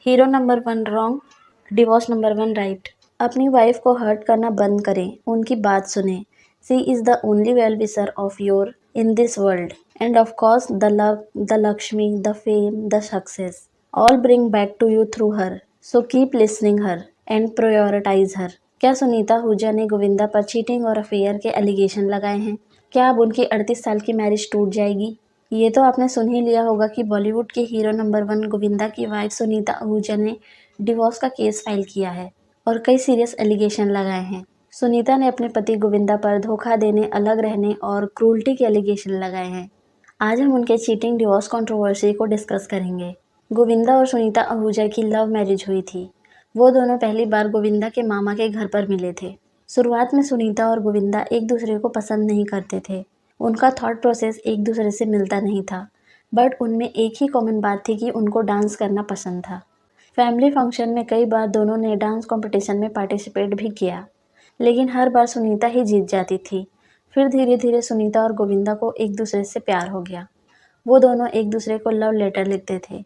Hero number 1 wrong, divorce number 1 right. अपनी wife को hurt करना बंद करें, उनकी बात सुनें। She is the only well wisher of your in this world and of course the love, the Lakshmi, the fame, the success all bring back to you through her. So keep listening her and prioritise her. क्या सुनीता आहूजा ने गोविंदा पर cheating और affair के allegation लगाए हैं? क्या अब उनकी 38 साल की मैरिज टूट जाएगी? ये तो आपने सुन ही लिया होगा कि बॉलीवुड के हीरो नंबर 1 गोविंदा की वाइफ सुनीता आहूजा ने डिवोर्स का केस फाइल किया है और कई सीरियस एलिगेशन लगाए हैं। सुनीता ने अपने पति गोविंदा पर धोखा देने, अलग रहने और क्रूरटी के एलिगेशन लगाए हैं। आज हम उनके चीटिंग डिवोर्स कंट्रोवर्सी को डिस्कस करेंगे। गोविंदा और सुनीता आहूजा की लव मैरिज हुई थी। वो दोनों पहली बार गोविंदा के मामा के घर पर मिले थे। शुरुआत में सुनीता और गोविंदा एक दूसरे को पसंद नहीं करते थे। उनका थॉट प्रोसेस एक दूसरे से मिलता नहीं था, बट उनमें एक ही कॉमन बात थी कि उनको डांस करना पसंद था। फैमिली फंक्शन में कई बार दोनों ने डांस कंपटीशन में पार्टिसिपेट भी किया, लेकिन हर बार सुनीता ही जीत जाती थी। फिर धीरे धीरे सुनीता और गोविंदा को एक दूसरे से प्यार हो गया। वो दोनों एक दूसरे को लव लेटर लिखते थे।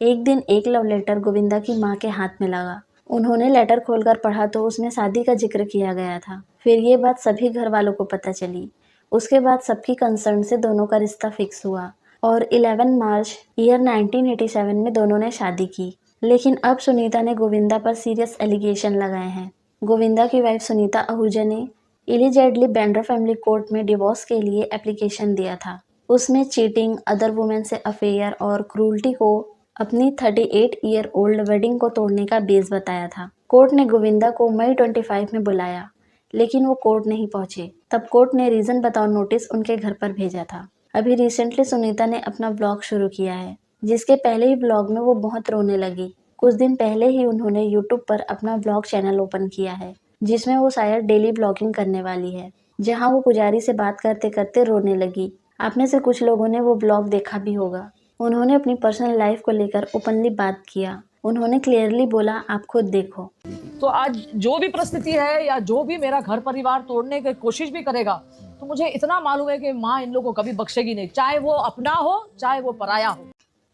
एक दिन एक लव लेटर गोविंदा की माँ के हाथ में लगा। उन्होंने लेटर खोलकर पढ़ा तो उसमें शादी का जिक्र किया गया था। फिर ये बात सभी घर वालों को पता चली। उसके बाद सबकी कंसर्न से दोनों का रिश्ता फिक्स हुआ और 11 मार्च ईयर 1987 में दोनों ने शादी की। लेकिन अब सुनीता ने गोविंदा पर सीरियस एलिगेशन लगाए हैं। गोविंदा की वाइफ सुनीता आहूजा ने इलीजेडली बैंड्रा फैमिली कोर्ट में डिवोर्स के लिए एप्लीकेशन दिया था। उसमें चीटिंग, अदर वुमेन से अफेयर और क्रूरटी को अपनी 38 ईयर ओल्ड वेडिंग को तोड़ने का बेस बताया था। कोर्ट ने गोविंदा को मई 25 में बुलाया, लेकिन वो कोर्ट नहीं पहुंचे। तब कोर्ट ने रीजन बताओ नोटिस उनके घर पर भेजा था। अभी रिसेंटली सुनीता ने अपना ब्लॉग शुरू किया है, जिसके पहले ही ब्लॉग में वो बहुत रोने लगी। कुछ दिन पहले ही उन्होंने यूट्यूब पर अपना ब्लॉग चैनल ओपन किया है, जिसमें वो शायद डेली ब्लॉगिंग करने वाली है, जहां वो पुजारी से बात करते करते रोने लगी। आप में से कुछ लोगों ने वो ब्लॉग देखा भी होगा। उन्होंने अपनी पर्सनल लाइफ को लेकर ओपनली बात किया। उन्होंने क्लियरली बोला, आप खुद देखो। तो आज जो भी परिस्थिति है या जो भी मेरा घर परिवार तोड़ने की कोशिश भी करेगा, तो मुझे इतना मालूम है कि माँ इन लोगों को कभी बख्शेगी नहीं, चाहे वो अपना हो चाहे वो पराया हो।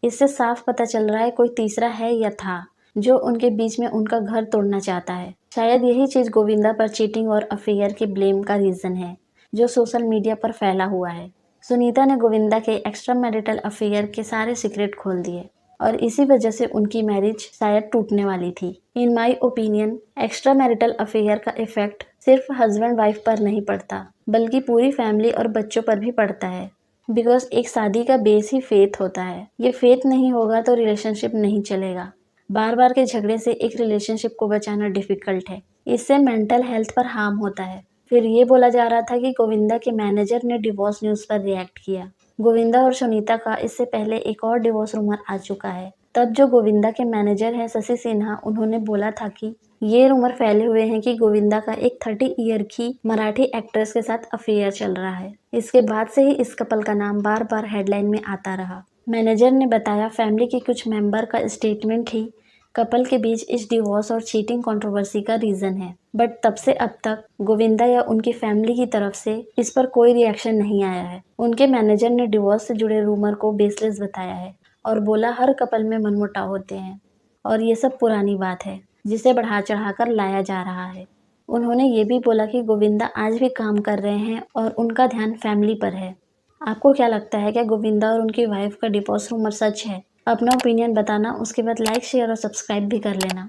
इससे साफ पता चल रहा है कोई तीसरा है या था जो उनके बीच में उनका घर तोड़ना चाहता है। शायद यही चीज गोविंदा पर चीटिंग और अफेयर के ब्लेम का रीजन है, जो सोशल मीडिया पर फैला हुआ है। सुनीता ने गोविंदा के एक्स्ट्रा मैरिटल अफेयर के सारे सीक्रेट खोल दिए और इसी वजह से उनकी मैरिज शायद टूटने वाली थी। In my opinion, extra marital affair का इफेक्ट सिर्फ हस्बैंड वाइफ पर नहीं पड़ता, बल्कि पूरी फैमिली और बच्चों पर भी पड़ता है। बिकॉज एक शादी का बेस ही फेथ होता है। ये फेथ नहीं होगा तो रिलेशनशिप नहीं चलेगा। बार बार के झगड़े से एक रिलेशनशिप को बचाना डिफिकल्ट है। इससे मेंटल हेल्थ पर हार्म होता है। फिर ये बोला जा रहा था कि गोविंदा के मैनेजर ने डिवोर्स न्यूज़ पर रिएक्ट किया। गोविंदा और सुनीता का इससे पहले एक और डिवोर्स रूमर आ चुका है। तब जो गोविंदा के मैनेजर हैं शशि सिन्हा, उन्होंने बोला था कि ये रूमर फैले हुए हैं कि गोविंदा का एक 30 ईयर की मराठी एक्ट्रेस के साथ अफेयर चल रहा है। इसके बाद से ही इस कपल का नाम बार बार हेडलाइन में आता रहा। मैनेजर ने बताया, फैमिली के कुछ मेंबर का स्टेटमेंट ही कपल के बीच इस डिवोर्स और चीटिंग कंट्रोवर्सी का रीजन है। बट तब से अब तक गोविंदा या उनकी फैमिली की तरफ से इस पर कोई रिएक्शन नहीं आया है। उनके मैनेजर ने डिवोर्स से जुड़े रूमर को बेसलेस बताया है और बोला हर कपल में मनमुटाव होते हैं और ये सब पुरानी बात है जिसे बढ़ा चढ़ाकर लाया जा रहा है। उन्होंने ये भी बोला कि गोविंदा आज भी काम कर रहे हैं और उनका ध्यान फैमिली पर है। आपको क्या लगता है, क्या गोविंदा और उनकी वाइफ का डिवोर्स रूमर सच है? अपना ओपिनियन बताना, उसके बाद लाइक, शेयर और सब्सक्राइब भी कर लेना।